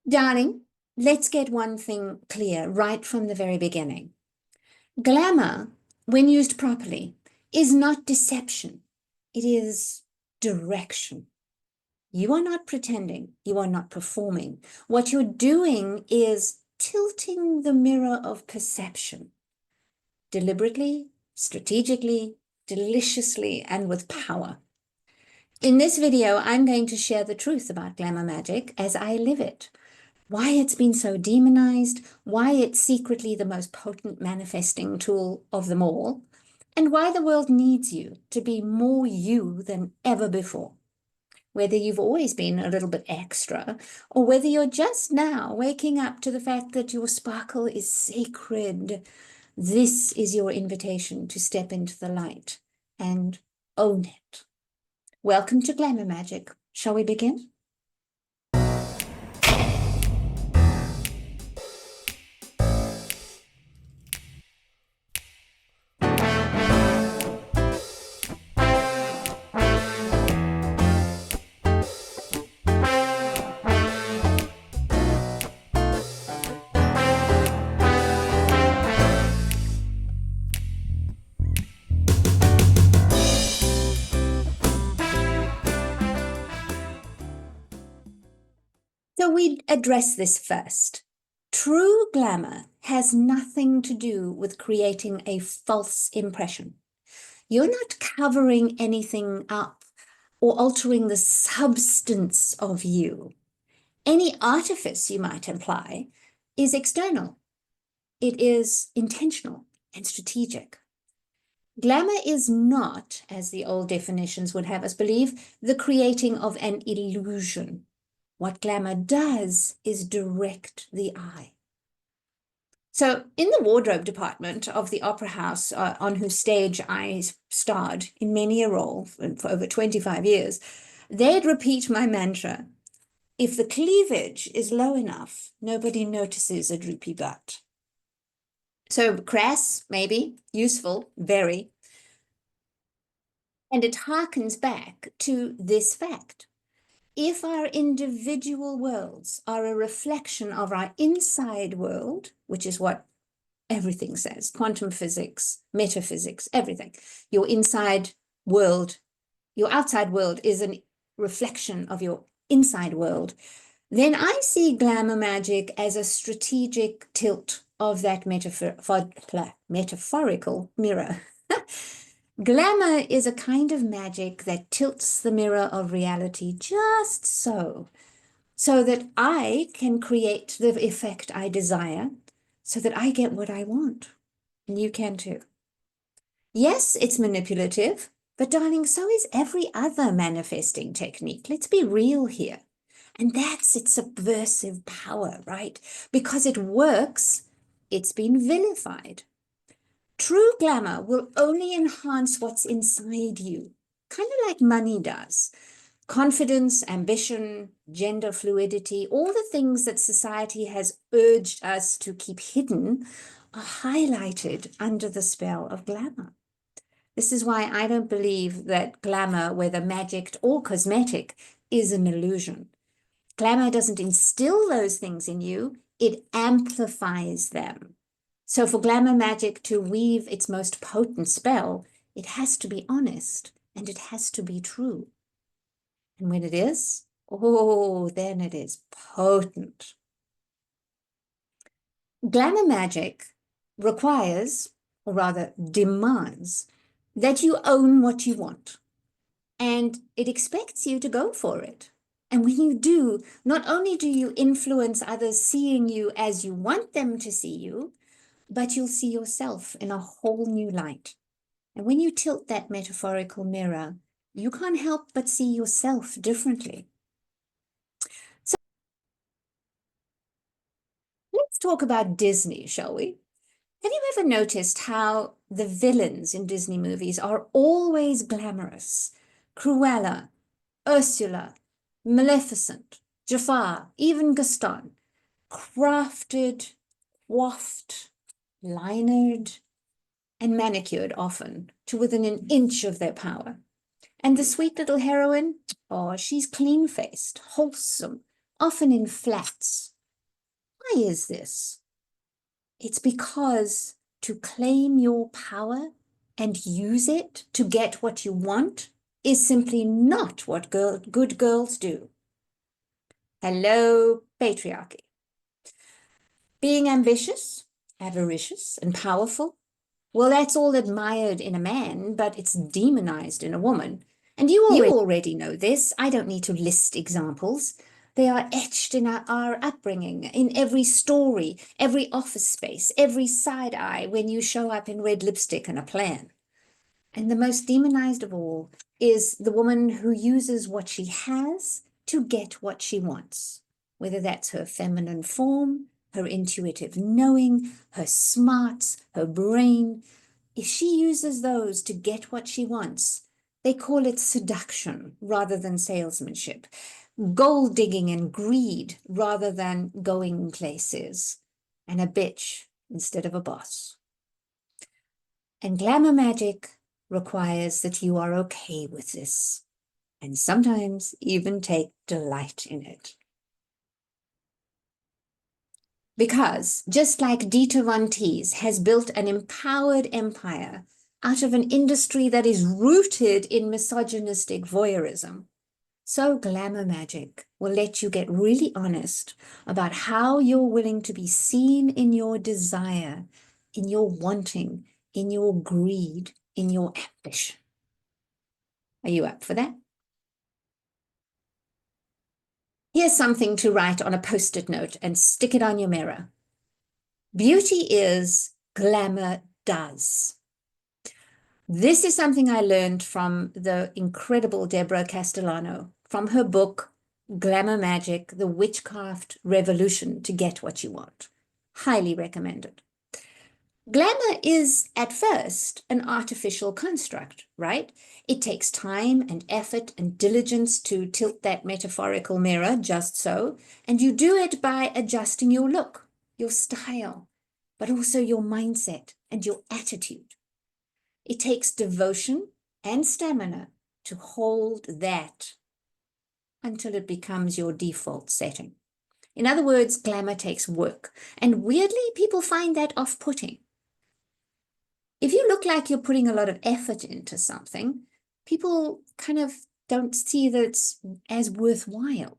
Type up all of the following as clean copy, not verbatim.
Darling, let's get one thing clear right from the very beginning. Glamour, when used properly, is not deception. It is direction. You are not pretending. You are not performing. What you're doing is tilting the mirror of perception deliberately, strategically, deliciously, and with power. In this video, I'm going to share the truth about glamour magic as I live it. Why it's been so demonized, why it's secretly the most potent manifesting tool of them all, and why the world needs you to be more you than ever before. Whether you've always been a little bit extra, or whether you're just now waking up to the fact that your sparkle is sacred, this is your invitation to step into the light and own it. Welcome to Glamour Magic. Shall we begin? So we address this first. True glamour has nothing to do with creating a false impression. You're not covering anything up or altering the substance of you. Any artifice you might imply is external. It is intentional and strategic. Glamour is not, as the old definitions would have us believe, the creating of an illusion. What glamour does is direct the eye. So in the wardrobe department of the opera house on whose stage I starred in many a role for over 25 years, they'd repeat my mantra: if the cleavage is low enough, nobody notices a droopy butt. So crass, maybe, useful, very. And it harkens back to this fact. If our individual worlds are a reflection of our inside world, which is what everything says, quantum physics, metaphysics, everything, your inside world, your outside world is a reflection of your inside world, then I see glamour magic as a strategic tilt of that metaphorical mirror. Glamour is a kind of magic that tilts the mirror of reality just so that I can create the effect I desire, so that I get what I want. And you can too. Yes, it's manipulative, but darling, so is every other manifesting technique. Let's be real here. And that's its subversive power, right? Because it works, it's been vilified. True glamour will only enhance what's inside you, kind of like money does. Confidence, ambition, gender fluidity, all the things that society has urged us to keep hidden are highlighted under the spell of glamour. This is why I don't believe that glamour, whether magic or cosmetic, is an illusion. Glamour doesn't instill those things in you, it amplifies them. So for glamour magic to weave its most potent spell, it has to be honest and it has to be true. And when it is, oh, then it is potent. Glamour magic requires, or rather demands, that you own what you want. And it expects you to go for it. And when you do, not only do you influence others seeing you as you want them to see you, but you'll see yourself in a whole new light. And when you tilt that metaphorical mirror, you can't help but see yourself differently. So let's talk about Disney, shall we? Have you ever noticed how the villains in Disney movies are always glamorous? Cruella, Ursula, Maleficent, Jafar, even Gaston. Crafted, coiffed, linered, and manicured often to within an inch of their power. And the sweet little heroine, oh, she's clean-faced, wholesome, often in flats, Why is this? It's because to claim your power and use it to get what you want is simply not what good girls do. Hello, patriarchy. Being ambitious, avaricious, and powerful, well, that's all admired in a man, but it's demonized in a woman. And you already know this. I don't need to list examples. They are etched in our upbringing, in every story, every office space, every side eye when you show up in red lipstick and a plan. And the most demonized of all is the woman who uses what she has to get what she wants, whether that's her feminine form, her intuitive knowing, her smarts, her brain. If she uses those to get what she wants, they call it seduction rather than salesmanship, gold digging and greed rather than going places, and a bitch instead of a boss. And glamour magic requires that you are okay with this, and sometimes even take delight in it. Because just like Dieter Von Teese has built an empowered empire out of an industry that is rooted in misogynistic voyeurism, so glamour magic will let you get really honest about how you're willing to be seen in your desire, in your wanting, in your greed, in your ambition. Are you up for that? Here's something to write on a post-it note and stick it on your mirror. Beauty is, glamour does. This is something I learned from the incredible Deborah Castellano, from her book, Glamour Magic, The Witchcraft Revolution to Get What You Want. Highly recommended. Glamour is, at first, an artificial construct, right? It takes time and effort and diligence to tilt that metaphorical mirror just so, and you do it by adjusting your look, your style, but also your mindset and your attitude. It takes devotion and stamina to hold that until it becomes your default setting. In other words, glamour takes work, and weirdly, people find that off-putting. If you look like you're putting a lot of effort into something, people kind of don't see that it's as worthwhile.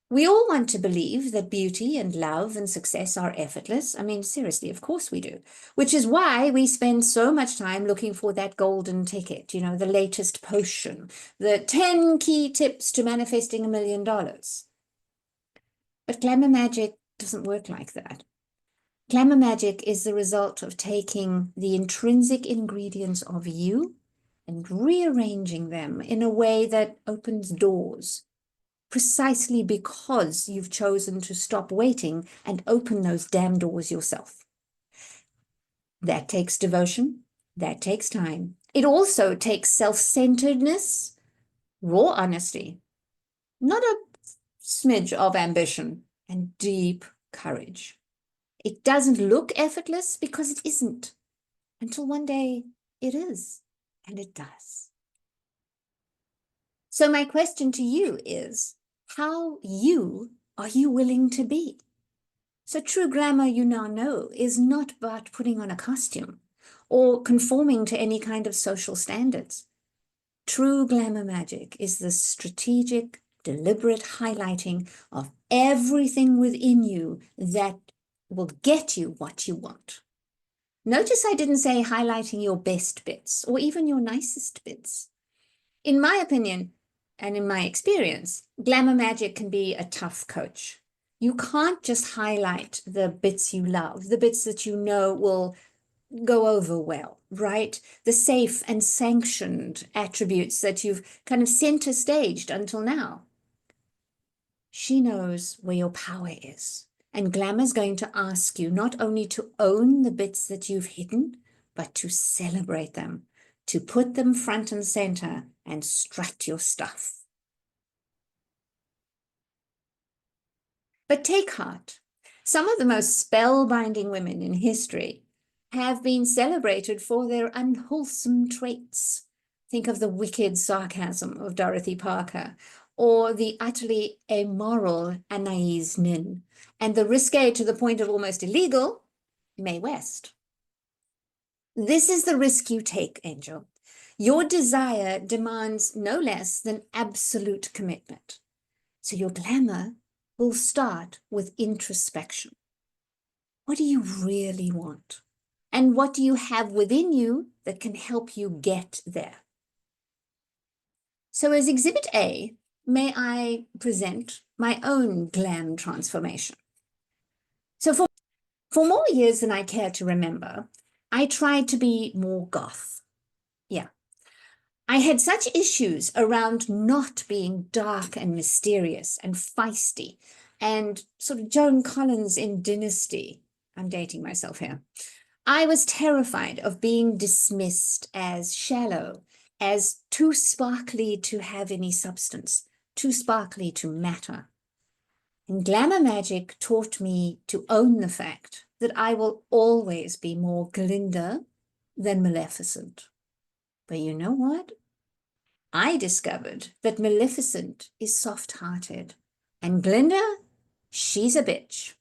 We all want to believe that beauty and love and success are effortless. I mean, seriously, of course we do. Which is why we spend so much time looking for that golden ticket, you know, the latest potion, the 10 key tips to manifesting $1 million. But glamour magic doesn't work like that. Glamour magic is the result of taking the intrinsic ingredients of you and rearranging them in a way that opens doors, precisely because you've chosen to stop waiting and open those damn doors yourself. That takes devotion. That takes time. It also takes self-centeredness, raw honesty, not a smidge of ambition, and deep courage. It doesn't look effortless because it isn't, until one day it is, and it does. So my question to you is, how you are you willing to be? So true glamour, you now know, is not about putting on a costume or conforming to any kind of social standards. True glamour magic is the strategic, deliberate highlighting of everything within you that will get you what you want. Notice I didn't say highlighting your best bits or even your nicest bits. In my opinion, and in my experience, glamour magic can be a tough coach. You can't just highlight the bits you love, the bits that you know will go over well, right? The safe and sanctioned attributes that you've kind of center staged until now. She knows where your power is. And glamour's going to ask you not only to own the bits that you've hidden, but to celebrate them, to put them front and center and strut your stuff. But take heart. Some of the most spellbinding women in history have been celebrated for their unwholesome traits. Think of the wicked sarcasm of Dorothy Parker, or the utterly amoral Anais Nin, and the risque to the point of almost illegal Mae West. This is the risk you take, Angel. Your desire demands no less than absolute commitment. So your glamour will start with introspection. What do you really want? And what do you have within you that can help you get there? So as Exhibit A, may I present my own glam transformation? So for more years than I care to remember, I tried to be more goth. Yeah. I had such issues around not being dark and mysterious and feisty and sort of Joan Collins in Dynasty. I'm dating myself here. I was terrified of being dismissed as shallow, as too sparkly to have any substance, too sparkly to matter. And Glamour Magic taught me to own the fact that I will always be more Glinda than Maleficent. But you know what? I discovered that Maleficent is soft-hearted, and Glinda, she's a bitch.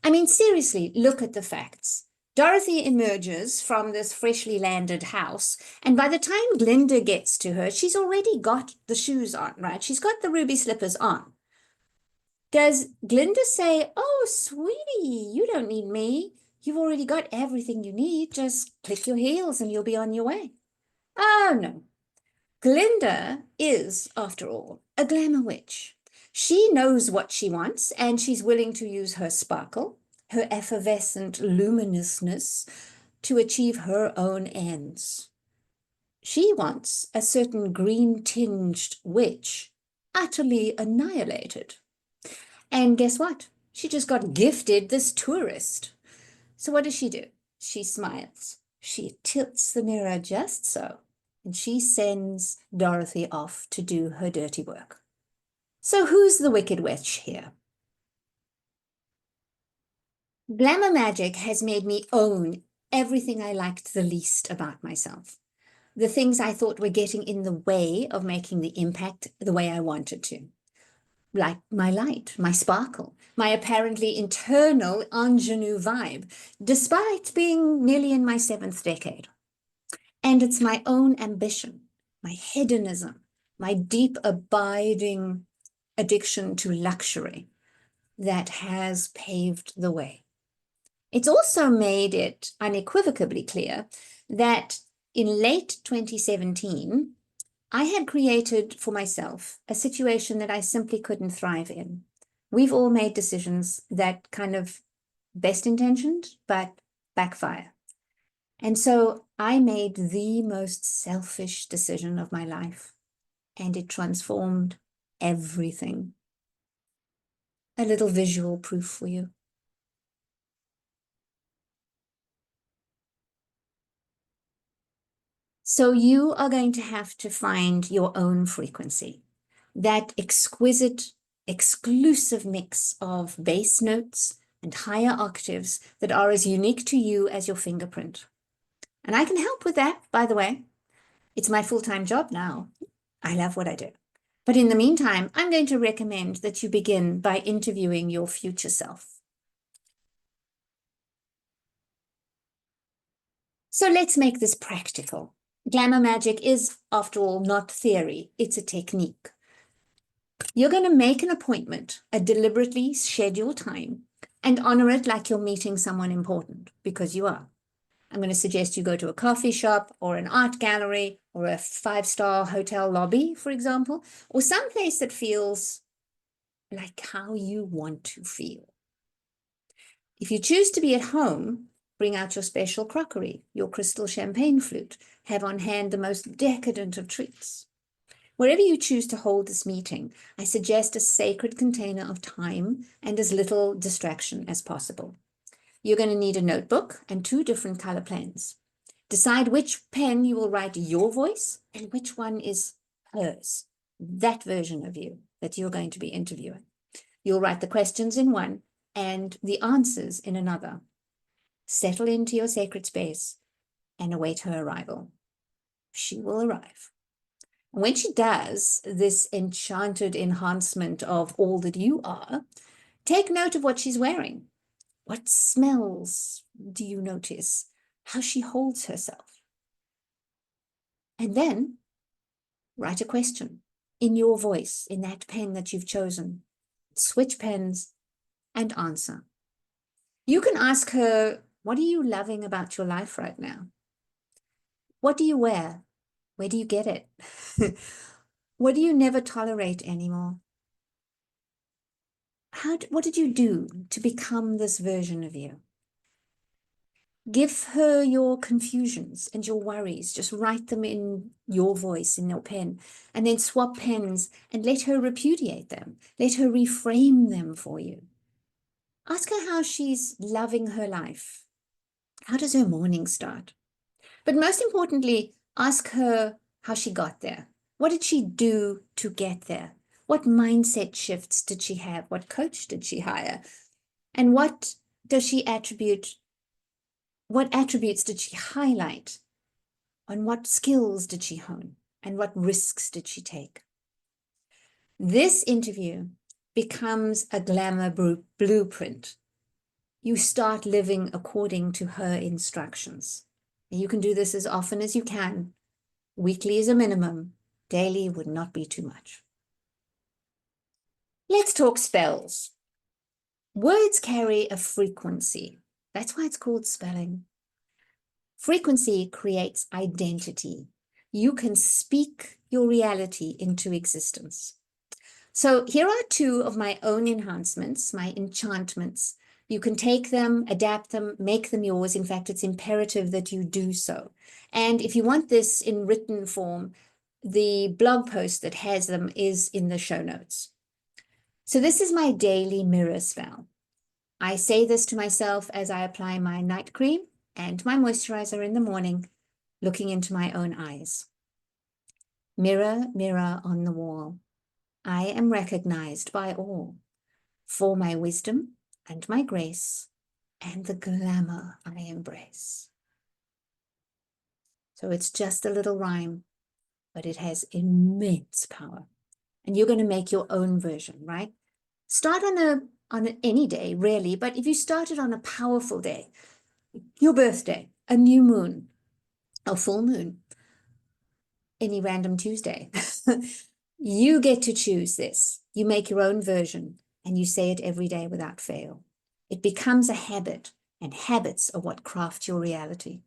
I mean, seriously, look at the facts. Dorothy emerges from this freshly landed house, and by the time Glinda gets to her, she's already got the shoes on, right? She's got the ruby slippers on. Does Glinda say, "Oh, sweetie, you don't need me. You've already got everything you need. Just click your heels and you'll be on your way"? Oh, no. Glinda is, after all, a glamour witch. She knows what she wants, and she's willing to use her sparkle, her effervescent luminousness, to achieve her own ends. She wants a certain green-tinged witch utterly annihilated. And guess what? She just got gifted this tourist. So what does she do? She smiles. She tilts the mirror just so, and she sends Dorothy off to do her dirty work. So who's the wicked witch here? Glamour Magic has made me own everything I liked the least about myself. The things I thought were getting in the way of making the impact the way I wanted to. Like my light, my sparkle, my apparently internal ingenue vibe, despite being nearly in my 7th decade. And it's my own ambition, my hedonism, my deep abiding addiction to luxury that has paved the way. It's also made it unequivocally clear that in late 2017, I had created for myself a situation that I simply couldn't thrive in. We've all made decisions that kind of best intentioned, but backfire. And so I made the most selfish decision of my life, and it transformed everything. A little visual proof for you. So you are going to have to find your own frequency, that exquisite, exclusive mix of bass notes and higher octaves that are as unique to you as your fingerprint. And I can help with that, by the way. It's my full-time job now. I love what I do. But in the meantime, I'm going to recommend that you begin by interviewing your future self. So let's make this practical. Glamour Magic is, after all, not theory. It's a technique. You're going to make an appointment, a deliberately scheduled time, and honor it like you're meeting someone important, because you are. I'm going to suggest you go to a coffee shop or an art gallery or a 5-star hotel lobby, for example, or some place that feels like how you want to feel. If you choose to be at home, bring out your special crockery, your crystal champagne flute, have on hand the most decadent of treats. Wherever you choose to hold this meeting, I suggest a sacred container of time and as little distraction as possible. You're going to need a notebook and 2 different color pens. Decide which pen you will write your voice and which one is hers, that version of you that you're going to be interviewing. You'll write the questions in one and the answers in another. Settle into your sacred space and await her arrival. She will arrive. And when she does this enchanted enhancement of all that you are, take note of what she's wearing. What smells do you notice? How she holds herself. And then write a question in your voice, in that pen that you've chosen. Switch pens and answer. You can ask her, what are you loving about your life right now? What do you wear? Where do you get it? What do you never tolerate anymore? What did you do to become this version of you? Give her your confusions and your worries. Just write them in your voice, in your pen, and then swap pens and let her repudiate them. Let her reframe them for you. Ask her how she's loving her life. How does her morning start? But most importantly, ask her how she got there. What did she do to get there? What mindset shifts did she have? What coach did she hire? And what does she attribute? What attributes did she highlight? And what skills did she hone? And what risks did she take? This interview becomes a glamour blueprint. You start living according to her instructions. You can do this as often as you can. Weekly is a minimum. Daily would not be too much. Let's talk spells. Words carry a frequency. That's why it's called spelling. Frequency creates identity. You can speak your reality into existence. So here are two of my own enhancements, my enchantments. You can take them, adapt them, make them yours. In fact, it's imperative that you do so. And if you want this in written form, the blog post that has them is in the show notes. So this is my daily mirror spell. I say this to myself as I apply my night cream and my moisturizer in the morning, looking into my own eyes. Mirror, mirror on the wall, I am recognized by all for my wisdom and my grace and the glamour I embrace. So it's just a little rhyme, but it has immense power. And you're going to make your own version, right? Start on any day, really, but if you started on a powerful day, your birthday, a new moon, a full moon, any random Tuesday, you get to choose this. You make your own version and you say it every day without fail. It becomes a habit, and habits are what craft your reality.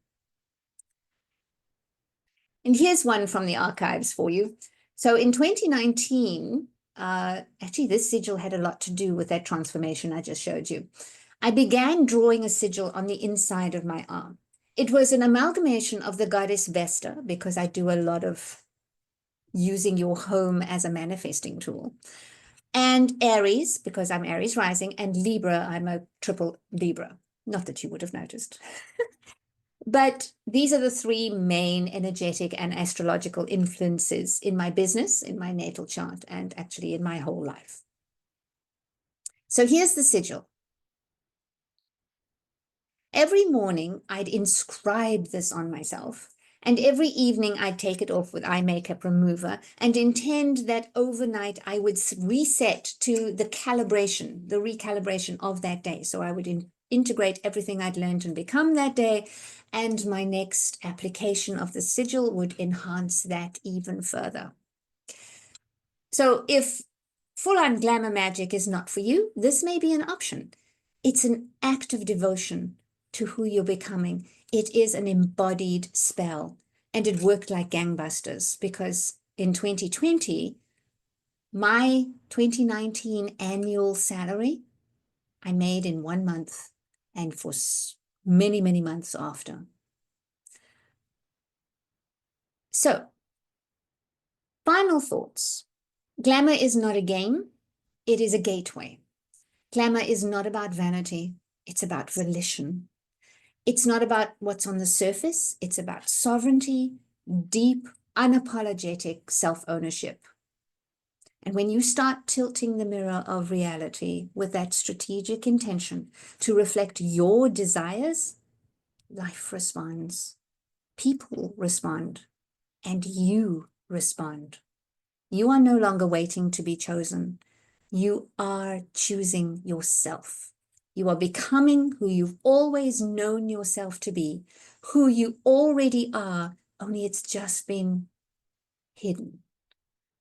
And here's one from the archives for you. So in 2019, actually this sigil had a lot to do with that transformation I just showed you. I began drawing a sigil on the inside of my arm. It was an amalgamation of the goddess Vesta, because I do a lot of using your home as a manifesting tool, and Aries, because I'm Aries rising, and Libra, I'm a triple Libra. Not that you would have noticed. But these are the three main energetic and astrological influences in my business, in my natal chart, and actually in my whole life. So here's the sigil. Every morning, I'd inscribe this on myself, and every evening I'd take it off with eye makeup remover and intend that overnight I would reset to the calibration, the recalibration of that day. So I would integrate everything I'd learned and become that day, and my next application of the sigil would enhance that even further. So if full-on glamour magic is not for you, this may be an option. It's an act of devotion to who you're becoming. It is an embodied spell, and it worked like gangbusters, because in 2020, my 2019 annual salary I made in 1 month, and for many, many months after. So, final thoughts. Glamour is not a game, it is a gateway. Glamour is not about vanity, it's about volition. It's not about what's on the surface, it's about sovereignty, deep, unapologetic self-ownership. And when you start tilting the mirror of reality with that strategic intention to reflect your desires, life responds, people respond, and you respond. You are no longer waiting to be chosen. You are choosing yourself. You are becoming who you've always known yourself to be, who you already are, only it's just been hidden.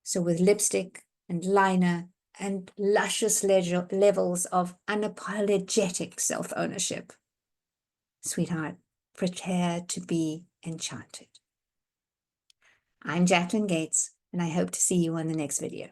So with lipstick and liner and luscious levels of unapologetic self-ownership, sweetheart, prepare to be enchanted. I'm Jacqueline Gates, and I hope to see you on the next video.